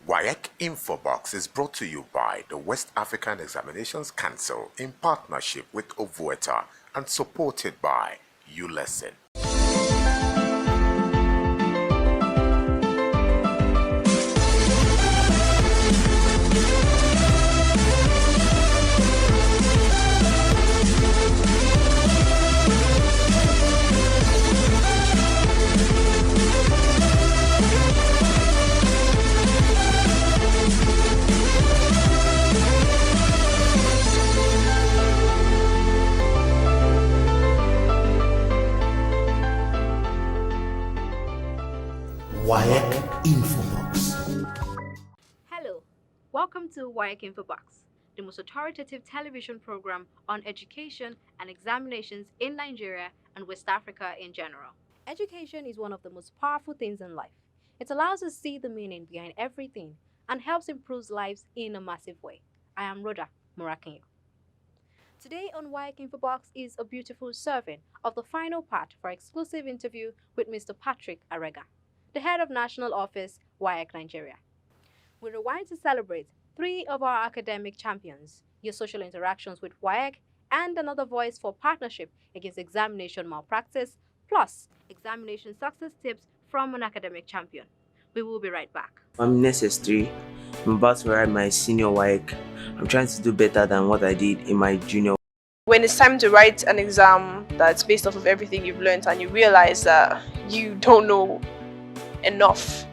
WAEC INFOBOX is brought to you by the West African Examinations Council in partnership with Awuah and supported by ULesson. WAEC INFOBOX. Hello, welcome to WAEC INFOBOX, the most authoritative television program on education and examinations in Nigeria and West Africa in general. Education is one of the most powerful things in life. It allows us to see the meaning behind everything and helps improve lives in a massive way. I am Rhoda Murakinyo. Today on WAEC INFOBOX is a beautiful serving of the final part for our exclusive interview with Mr. Patrick Arega, the head of National Office, WAEC Nigeria. We rewind to celebrate 3 of our academic champions, your social interactions with WAEC, and another voice for partnership against examination malpractice, plus examination success tips from an academic champion. We will be right back. I'm in SS3. I'm about to write my senior WAEC. I'm trying to do better than what I did in my junior. When it's time to write an exam that's based off of everything you've learned and you realize that you don't know enough,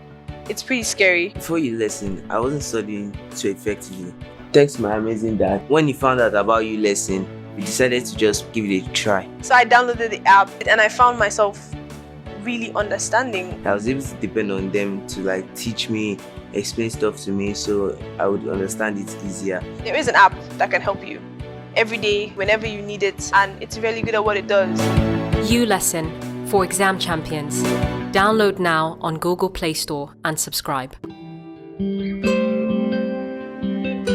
it's pretty scary. Before ULesson, I wasn't studying so effectively. Thanks to my amazing dad. When he found out about ULesson, we decided to just give it a try. So I downloaded the app and I found myself really understanding. I was able to depend on them to teach me, explain stuff to me so I would understand it easier. There is an app that can help you every day, whenever you need it, and it's really good at what it does. ULesson for exam champions. Download now on Google Play Store and subscribe.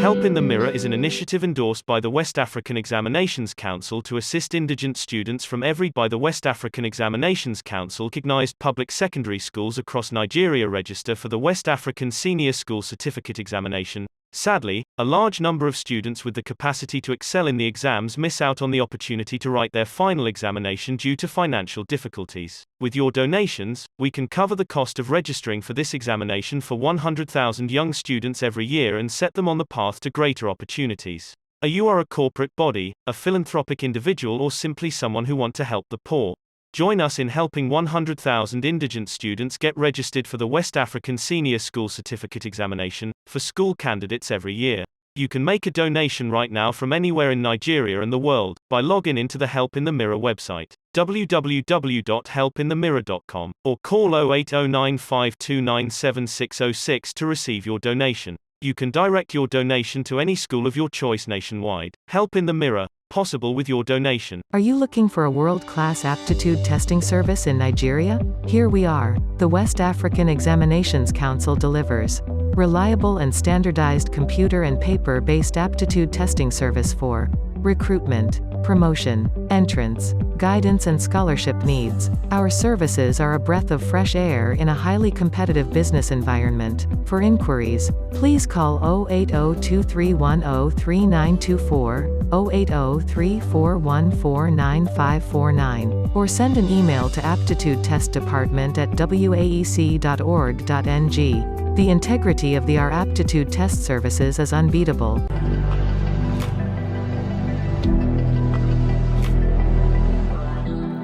Help in the Mirror is an initiative endorsed by the West African Examinations Council to assist indigent students from every by the West African Examinations Council recognized public secondary schools across Nigeria register for the West African Senior School Certificate Examination. Sadly, a large number of students with the capacity to excel in the exams miss out on the opportunity to write their final examination due to financial difficulties. With your donations, we can cover the cost of registering for this examination for 100,000 young students every year and set them on the path to greater opportunities. You are a corporate body, a philanthropic individual, or simply someone who want to help the poor? Join us in helping 100,000 indigent students get registered for the West African Senior School Certificate Examination for school candidates every year. You can make a donation right now from anywhere in Nigeria and the world by logging into the Help in the Mirror website, www.helpinthemirror.com, or call 080952976606 to receive your donation. You can direct your donation to any school of your choice nationwide. Help in the Mirror, possible with your donation. Are you looking for a world-class aptitude testing service in Nigeria? Here we are. The West African Examinations Council delivers reliable and standardized computer and paper-based aptitude testing service for recruitment, promotion, entrance, guidance and scholarship needs. Our services are a breath of fresh air in a highly competitive business environment. For inquiries, please call 080-2310-3924, 080-3414-9549, or send an email to aptitudetestdepartment@waec.org.ng. The integrity of our aptitude test services is unbeatable.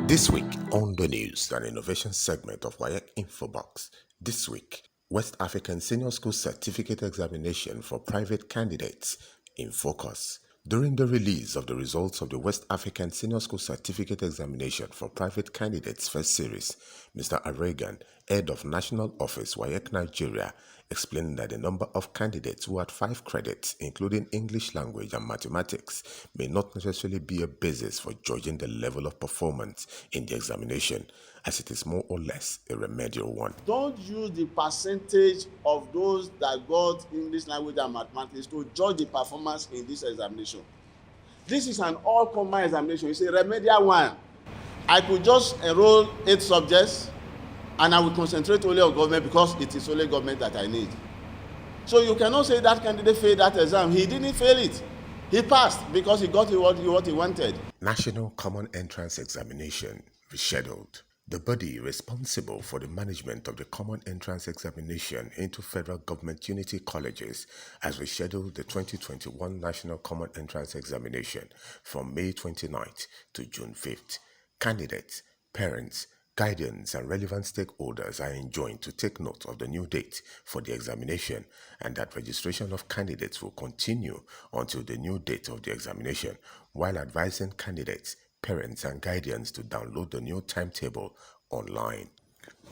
This week on the news, an innovation segment of WAEC INFOBOX. This week, West African Senior School Certificate Examination for private candidates in focus. During the release of the results of the West African Senior School Certificate Examination for private candidates first series, Mr. Arega, head of National Office WAEC Nigeria, explained that the number of candidates who had 5 credits, including English language and mathematics, may not necessarily be a basis for judging the level of performance in the examination, as it is more or less a remedial one. Don't use the percentage of those that got English language and mathematics to judge the performance in this examination. This is an all-common examination. It's a remedial one. I could just enroll 8 subjects and I will concentrate only on government because it is only government that I need. So you cannot say that candidate failed that exam. He didn't fail it. He passed because he got what he wanted. National Common Entrance Examination rescheduled. The body responsible for the management of the Common Entrance Examination into federal government unity colleges has rescheduled the 2021 National Common Entrance Examination from May 29th to June 5th. Candidates, parents, guardians and relevant stakeholders are enjoined to take note of the new date for the examination and that registration of candidates will continue until the new date of the examination, while advising candidates, parents and guardians to download the new timetable online.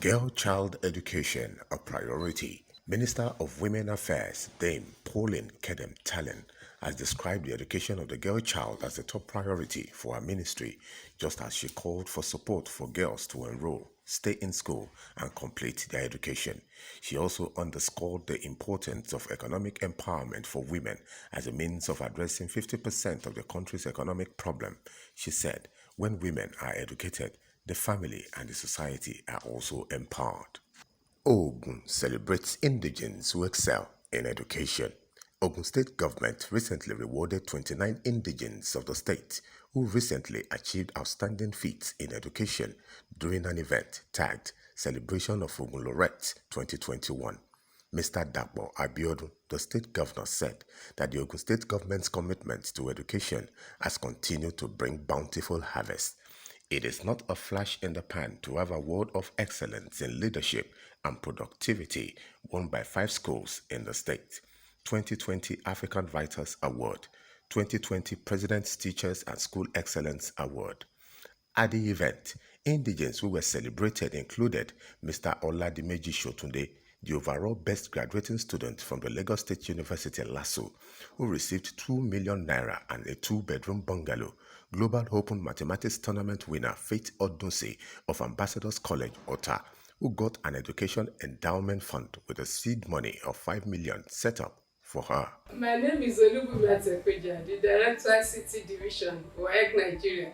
Girl-child education a priority. Minister of Women Affairs, Dame Pauline Kedem-Tallen, has described the education of the girl child as a top priority for her ministry, just as she called for support for girls to enroll, stay in school, and complete their education. She also underscored the importance of economic empowerment for women as a means of addressing 50% of the country's economic problem. She said, when women are educated, the family and the society are also empowered. Ogun celebrates indigenes who excel in education. Ogun State Government recently rewarded 29 indigenes of the state who recently achieved outstanding feats in education during an event tagged Celebration of Ogun Laureates 2021. Mr. Dapo Abiodun, the state governor, said that the Ogun State government's commitment to education has continued to bring bountiful harvest. It is not a flash in the pan to have a award of excellence in leadership and productivity won by 5 schools in the state. 2020 African Writers Award, 2020 President's Teachers and School Excellence Award. At the event, indigenes who were celebrated included Mr. Oladimeji Shotunde, the overall best graduating student from the Lagos State University LASU, who received 2 million naira and a 2-bedroom bungalow. Global Open Mathematics Tournament winner Faith Odunsi of Ambassadors College, Ota, who got an education endowment fund with a seed money of 5 million set up for her. My name is WAEC, the Director City Division, WAEC Nigeria.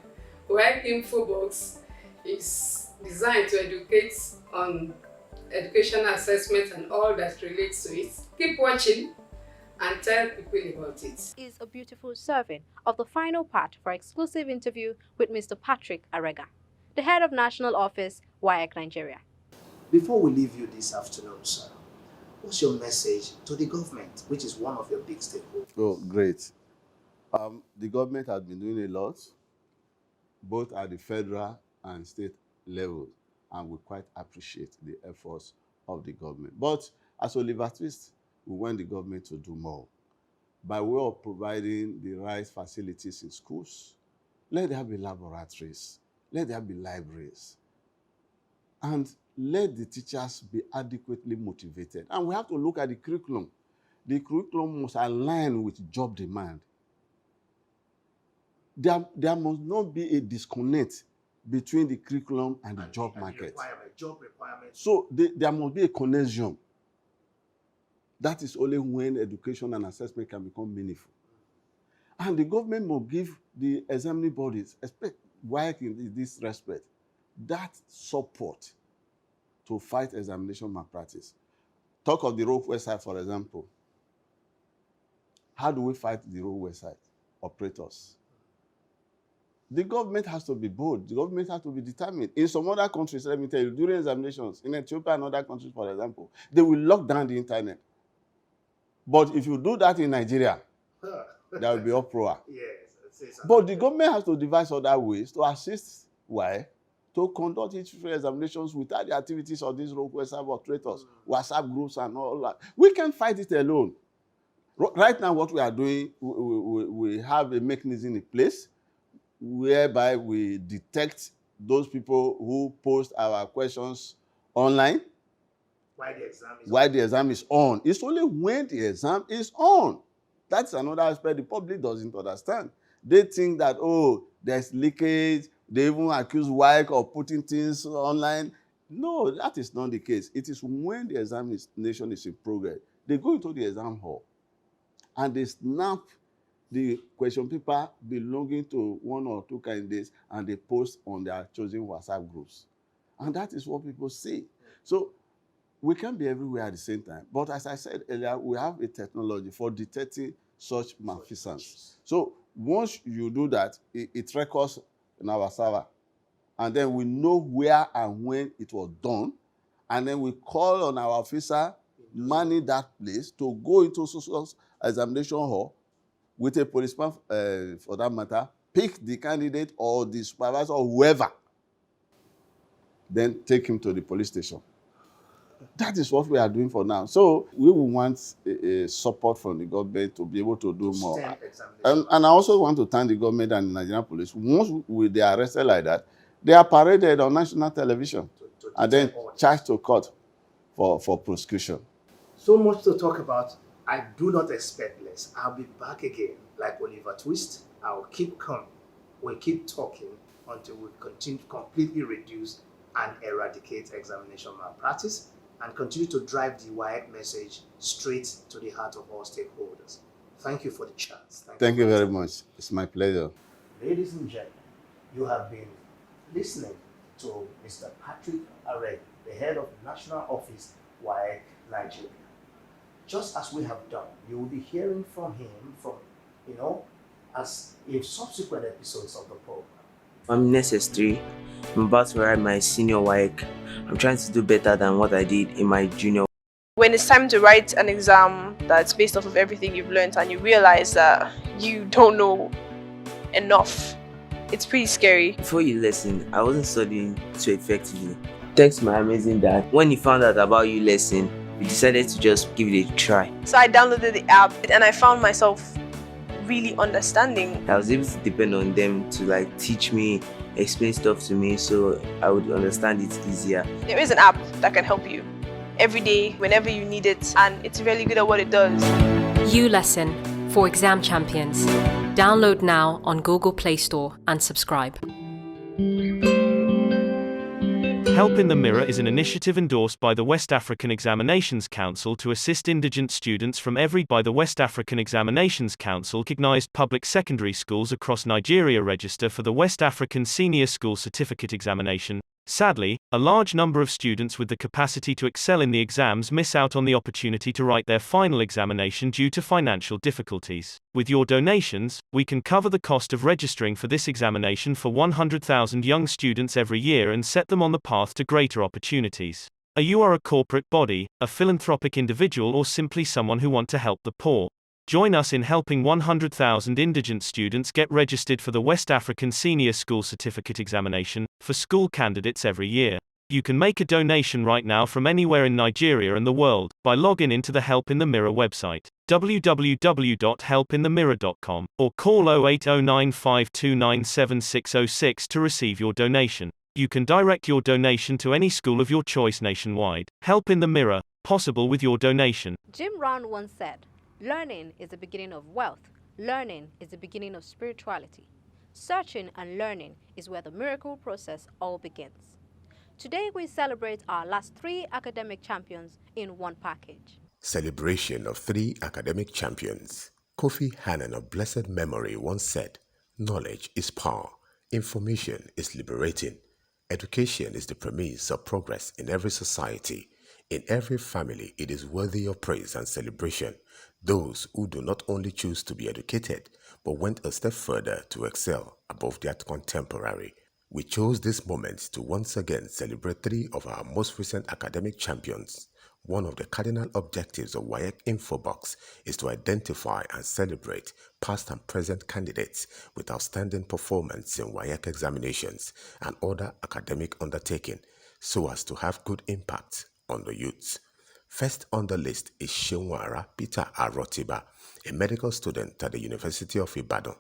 WAEC INFOBOX is designed to educate on educational assessment and all that relates to it. Keep watching and tell people about it. Is a beautiful serving of the final part for exclusive interview with Mr. Patrick Arega, the head of National Office, WAEC Nigeria. Before we leave you this afternoon, sir, what's your message to the government, which is one of your big stakeholders? Oh, great. The government has been doing a lot, both at the federal and state levels, and we quite appreciate the efforts of the government. But as Oliver Twist, we want the government to do more by way of providing the right facilities in schools. Let there be laboratories, let there be libraries, and let the teachers be adequately motivated. And we have to look at the curriculum. The curriculum must align with job demand. There must not be a disconnect between the curriculum and the job market. Job requirement. So there must be a connection. That is only when education and assessment can become meaningful. And the government must give the examining bodies, especially WAEC in this respect, that support to fight examination malpractice. Talk of the rogue website, for example. How do we fight the rogue website operators? The government has to be bold. The government has to be determined. In some other countries, let me tell you, during examinations, in Ethiopia and other countries, for example, they will lock down the internet. But if you do that in Nigeria, there will be uproar. Yes. But the government has to devise other ways to assist WAEC to conduct its examinations without the activities of these rogue website operators, WhatsApp groups and all that. We can't fight it alone. Right now, what we are doing, we have a mechanism in place whereby we detect those people who post our questions online while the exam is on. It's only when the exam is on. That's another aspect the public doesn't understand. They think that, oh, there's leakage. They even accuse WAEC of putting things online. No, that is not the case. It is when the examination is in progress. They go into the exam hall and they snap the question paper belonging to 1 or 2 candidates and they post on their chosen WhatsApp groups. And that is what people see. So we can't be everywhere at the same time. But as I said earlier, we have a technology for detecting such malfeasance. So once you do that, it records in our server. And then we know where and when it was done. And then we call on our officer manning that place to go into social examination hall with a policeman, for that matter, pick the candidate or the supervisor or whoever, then take him to the police station. That is what we are doing for now. So we will want a support from the government to be able to do more. And I also want to thank the government and the Nigerian police. Once they are arrested like that, they are paraded on national television and then charged to court for prosecution. So much to talk about. I do not expect less. I'll be back again like Oliver Twist. I'll keep coming. We'll keep talking until we continue to completely reduce and eradicate examination malpractice and continue to drive the WAEC message straight to the heart of all stakeholders. Thank you for the chance. Thank you very much. It's my pleasure. Ladies and gentlemen, you have been listening to Mr. Patrick Arey, the head of the National Office, WAEC Nigeria. Just as we have done, you will be hearing from him as in subsequent episodes of the program. I'm in SS3. I'm about to write my senior WAEC. I'm trying to do better than what I did in my junior. When it's time to write an exam that's based off of everything you've learned and you realize that you don't know enough, it's pretty scary. Before you listen, I wasn't studying too effectively. Thanks to my amazing dad. When he found out about you lesson, we decided to just give it a try. So I downloaded the app and I found myself really understanding. I was able to depend on them to teach me, explain stuff to me so I would understand it easier. There is an app that can help you every day, whenever you need it, and it's really good at what it does. U-Lesson for exam champions. Download now on Google Play Store and subscribe. Help in the Mirror is an initiative endorsed by the West African Examinations Council to assist indigent students from every by the West African Examinations Council recognized public secondary schools across Nigeria register for the West African Senior School Certificate Examination. Sadly, a large number of students with the capacity to excel in the exams miss out on the opportunity to write their final examination due to financial difficulties. With your donations, we can cover the cost of registering for this examination for 100,000 young students every year and set them on the path to greater opportunities. Are you a corporate body, a philanthropic individual, or simply someone who want to help the poor? Join us in helping 100,000 indigent students get registered for the West African Senior School Certificate Examination for school candidates every year. You can make a donation right now from anywhere in Nigeria and the world by logging into the Help in the Mirror website, www.helpinthemirror.com, or call 080952976006 to receive your donation. You can direct your donation to any school of your choice nationwide. Help in the Mirror, possible with your donation. Jim Rohn once said, "Learning is the beginning of wealth. Learning is the beginning of spirituality. Searching and learning is where the miracle process all begins." Today we celebrate our last 3 academic champions in one package. Celebration of 3 academic champions. Kofi Annan of blessed memory once said, "Knowledge is power. Information is liberating. Education is the premise of progress in every society. In every family, it is worthy of praise and celebration. Those who do not only choose to be educated, but went a step further to excel above their contemporary." We chose this moment to once again celebrate 3 of our most recent academic champions. One of the cardinal objectives of WAEC INFOBOX is to identify and celebrate past and present candidates with outstanding performance in WAEC examinations and other academic undertakings so as to have good impact on the youths. First on the list is Shenwara Peter Arotiba, a medical student at the University of Ibadan.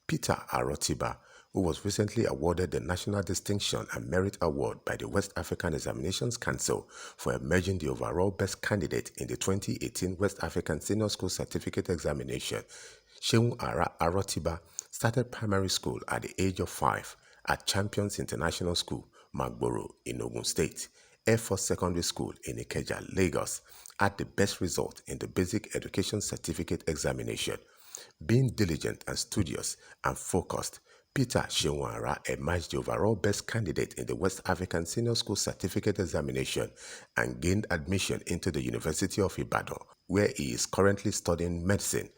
Peter Arotiba, who was recently awarded the National Distinction and Merit Award by the West African Examinations Council for emerging the overall best candidate in the 2018 West African Senior School Certificate Examination. Shenwara Arotiba started primary school at the age of 5 at Champions International School, Magboro in Ogun State. Air Force Secondary School in Ikeja, Lagos, had the best result in the Basic Education Certificate Examination. Being diligent and studious and focused, Peter Shinwara emerged the overall best candidate in the West African Senior School Certificate Examination and gained admission into the University of Ibadan, where he is currently studying medicine,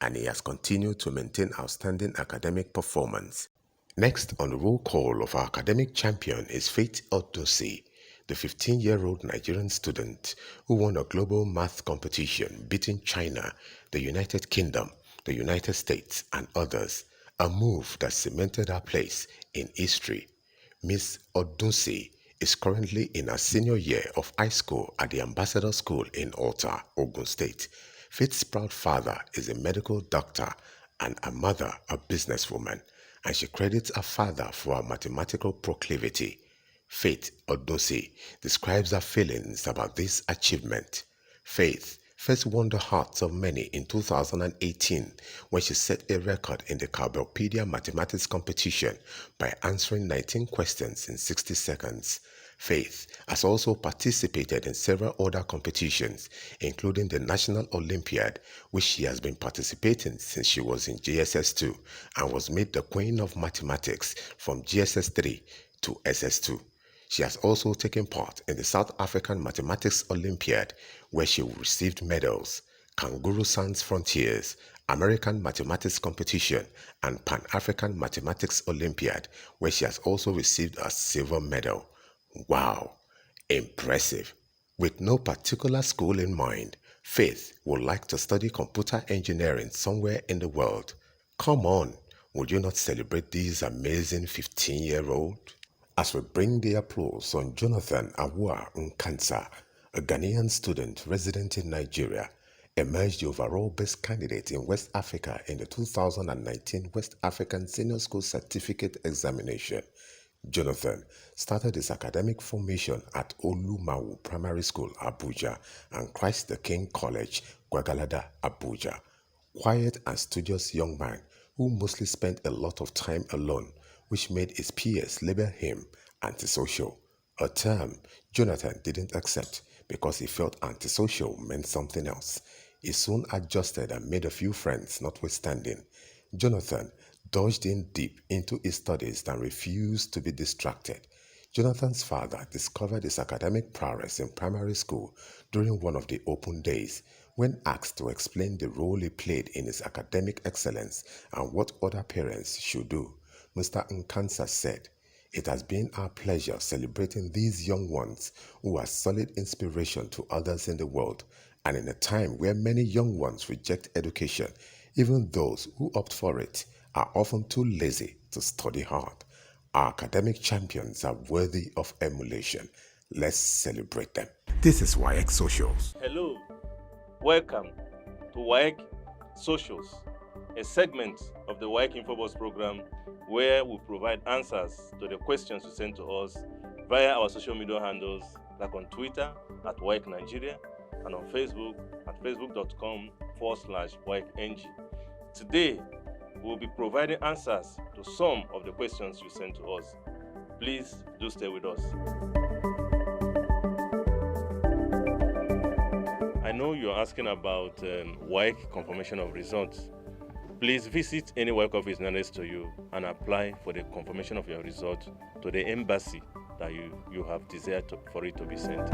and he has continued to maintain outstanding academic performance. Next on the roll call of our academic champion is Faith Odunsi, the 15-year-old Nigerian student who won a global math competition beating China, the United Kingdom, the United States, and others, a move that cemented her place in history. Miss Odunsi is currently in her senior year of high school at the Ambassador School in Alta, Ogun State. Faith's proud father is a medical doctor and her mother a businesswoman, and she credits her father for her mathematical proclivity. Faith Odunsi describes her feelings about this achievement. Faith first won the hearts of many in 2018 when she set a record in the Cowbellpedia Mathematics competition by answering 19 questions in 60 seconds. Faith has also participated in several other competitions, including the National Olympiad, which she has been participating since she was in GSS 2 and was made the Queen of Mathematics from GSS 3 to SS2. She has also taken part in the South African Mathematics Olympiad, where she received medals, Kangaroo Sans Frontiers, American Mathematics Competition, and Pan-African Mathematics Olympiad, where she has also received a silver medal. Wow, impressive. With no particular school in mind, Faith would like to study computer engineering somewhere in the world. Come on, would you not celebrate this amazing 15-year-old? As we bring the applause on Jonathan Awuah Nkansah, a Ghanaian student resident in Nigeria, emerged the overall best candidate in West Africa in the 2019 West African Senior School Certificate Examination. Jonathan started his academic formation at Olumawu Primary School, Abuja, and Christ the King College, Gwagalada, Abuja. Quiet and studious young man who mostly spent a lot of time alone, which made his peers label him antisocial, a term Jonathan didn't accept because he felt antisocial meant something else. He soon adjusted and made a few friends notwithstanding. Jonathan dodged in deep into his studies and refused to be distracted. Jonathan's father discovered his academic prowess in primary school during one of the open days. When asked to explain the role he played in his academic excellence and what other parents should do, Mr. Nkansah said, "It has been our pleasure celebrating these young ones who are solid inspiration to others in the world, and in a time where many young ones reject education, even those who opt for it are often too lazy to study hard. Our academic champions are worthy of emulation. Let's celebrate them." This is WAEC Socials. Hello, welcome to WAEC Socials, a segment of the WAEC INFOBOX program where we provide answers to the questions you send to us via our social media handles, like on Twitter at WAEC Nigeria and on Facebook at facebook.com/WAECNG. Today, we'll be providing answers to some of the questions you sent to us. Please do stay with us. I know you're asking about WAEC confirmation of results. Please visit any WAEC office nearest to you and apply for the confirmation of your result to the embassy that you have desired for it to be sent.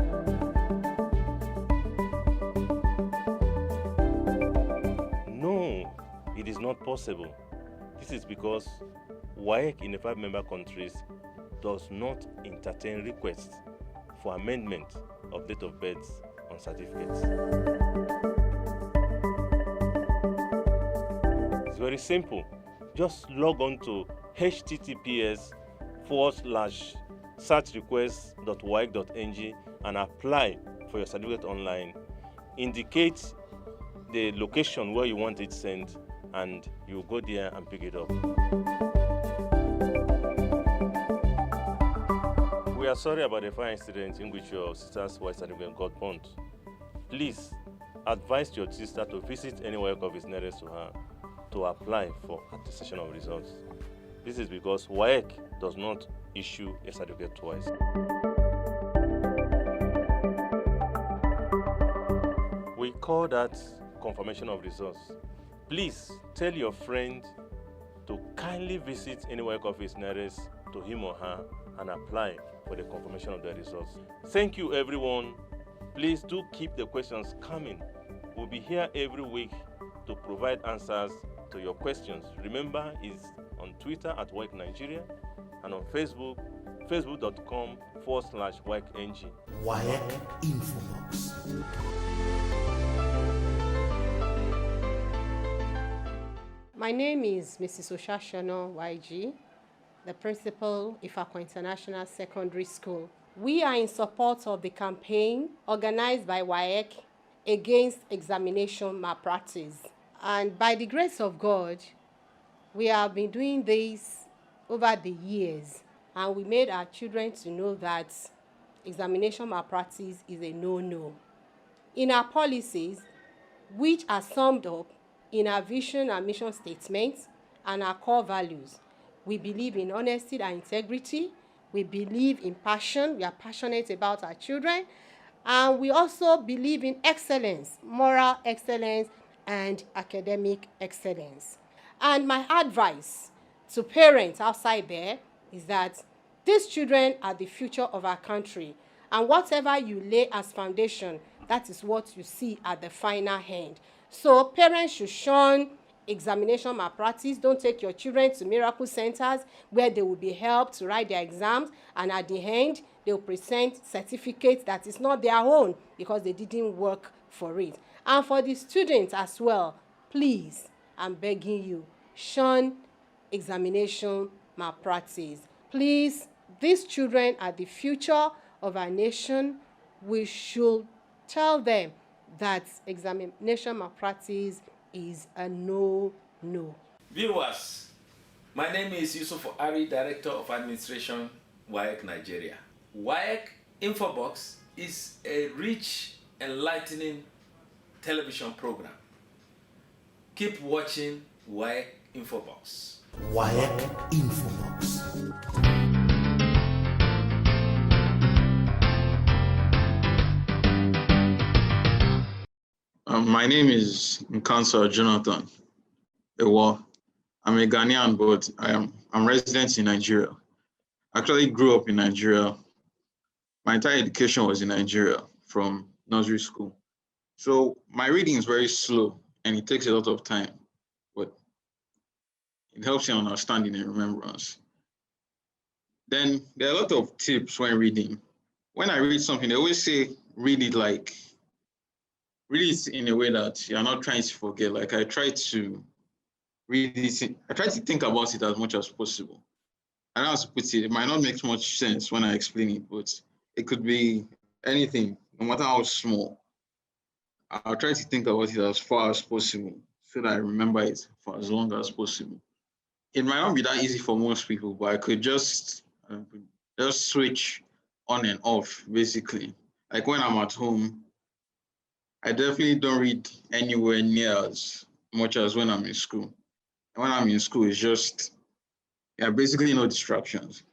No, it is not possible. This is because WAEC in the 5 member countries does not entertain requests for amendment of date of birth on certificates. It's very simple. Just log on to https://searchrequest.waec.ng and apply for your certificate online. Indicate the location where you want it sent, and you go there and pick it up. We are sorry about the fire incident in which your sister's wife certificate got burnt. Please advise your sister to visit any WAEC office nearest to her to apply for attestation of results. This is because WAEC does not issue a certificate twice. We call that confirmation of results. Please tell your friend to kindly visit any WAEC office nearest to him or her and apply for the confirmation of their results. Thank you, everyone. Please do keep the questions coming. We'll be here every week to provide answers to your questions. Remember, it's on Twitter at WAEC Nigeria and on Facebook, facebook.com/WAECNG. WAEC INFOBOX. My name is Mrs. Oshashano YG, the principal, Ifakwa International Secondary School. We are in support of the campaign organized by WAEC against examination malpractice. And by the grace of God, we have been doing this over the years, and we made our children to know that examination malpractice is a no-no. In our policies, which are summed up in our vision and mission statements and our core values, we believe in honesty and integrity. We believe in passion. We are passionate about our children. And we also believe in excellence, moral excellence, and academic excellence. And my advice to parents outside there is that these children are the future of our country. And whatever you lay as foundation, that is what you see at the final end. So parents should shun examination malpractice. Don't take your children to miracle centers where they will be helped to write their exams, and at the end, they will present certificates that is not their own because they didn't work for it. And for the students as well, please, I'm begging you, shun examination malpractice. Please, these children are the future of our nation. We should tell them that examination malpractice is a no-no. Viewers, my name is Yusuf Ari, Director of Administration, WAEC Nigeria. WAEC InfoBox is a rich, enlightening television program. Keep watching WAEC InfoBox. WAEC InfoBox. My name is Nkansah Jonathan Awuah. I'm a Ghanaian, but I'm resident in Nigeria. I actually grew up in Nigeria. My entire education was in Nigeria from nursery school. So my reading is very slow and it takes a lot of time, but it helps in understanding and remembrance. Then there are a lot of tips when reading. When I read something, they always say, read it in a way that you're not trying to forget. Like I try to read it, I try to think about it as much as possible. I don't know how to put it. It might not make much sense when I explain it, but it could be anything, no matter how small. I'll try to think about it as far as possible so that I remember it for as long as possible. It might not be that easy for most people, but I could just switch on and off, basically. Like when I'm at home, I definitely don't read anywhere near as much as when I'm in school. And when I'm in school, it's just, basically no distractions.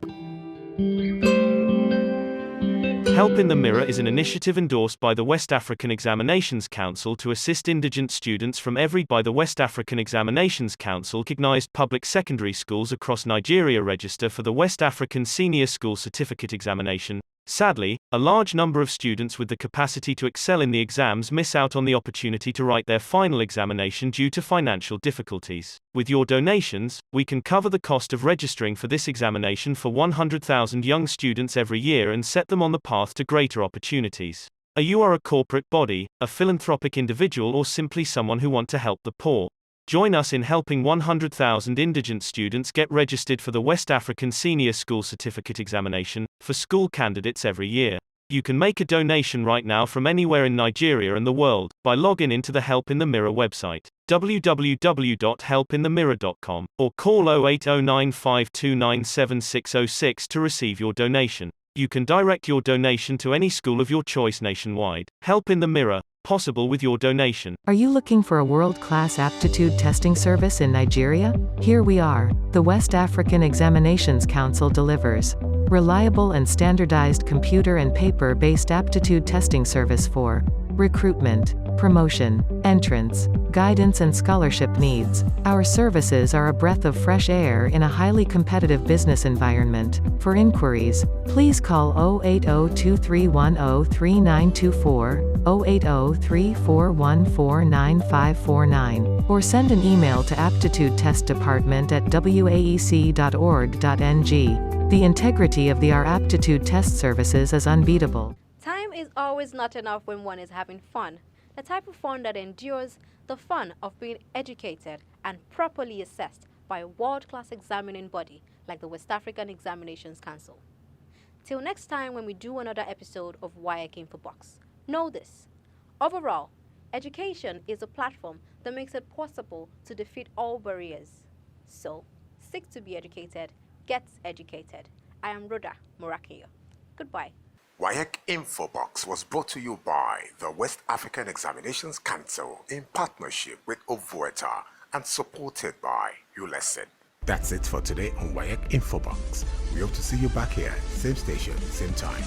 Help in the Mirror is an initiative endorsed by the West African Examinations Council to assist indigent students from every by the West African Examinations Council recognized public secondary schools across Nigeria register for the West African Senior School Certificate Examination. Sadly, a large number of students with the capacity to excel in the exams miss out on the opportunity to write their final examination due to financial difficulties. With your donations, we can cover the cost of registering for this examination for 100,000 young students every year and set them on the path to greater opportunities. You are a corporate body, a philanthropic individual, or simply someone who want to help the poor. Join us in helping 100,000 indigent students get registered for the West African Senior School Certificate Examination for school candidates every year. You can make a donation right now from anywhere in Nigeria and the world by logging into the Help in the Mirror website, www.helpinthemirror.com, or call 080952976606 to receive your donation. You can direct your donation to any school of your choice nationwide. Help in the Mirror, possible with your donation. Are you looking for a world-class aptitude testing service in Nigeria? Here we are. The West African Examinations Council delivers reliable and standardized computer and paper-based aptitude testing service for recruitment, promotion, entrance, guidance and scholarship needs. Our services are a breath of fresh air in a highly competitive business environment. For inquiries, please call 080-2310-3924, 080-3414-9549, or send an email to aptitudetestdepartment@waec.org.ng. The integrity of our aptitude test services is unbeatable. Time is always not enough when one is having fun. The type of fun that endures, the fun of being educated and properly assessed by a world-class examining body like the West African Examinations Council. Till next time when we do another episode of WAEC INFOBOX, know this. Overall, education is a platform that makes it possible to defeat all barriers. So, seek to be educated, get educated. I am Rhoda Morakeyo. Goodbye. WAEC INFOBOX was brought to you by the West African Examinations Council in partnership with Awuah and supported by ULESSON. That's it for today on WAEC INFOBOX. We hope to see you back here, same station, same time.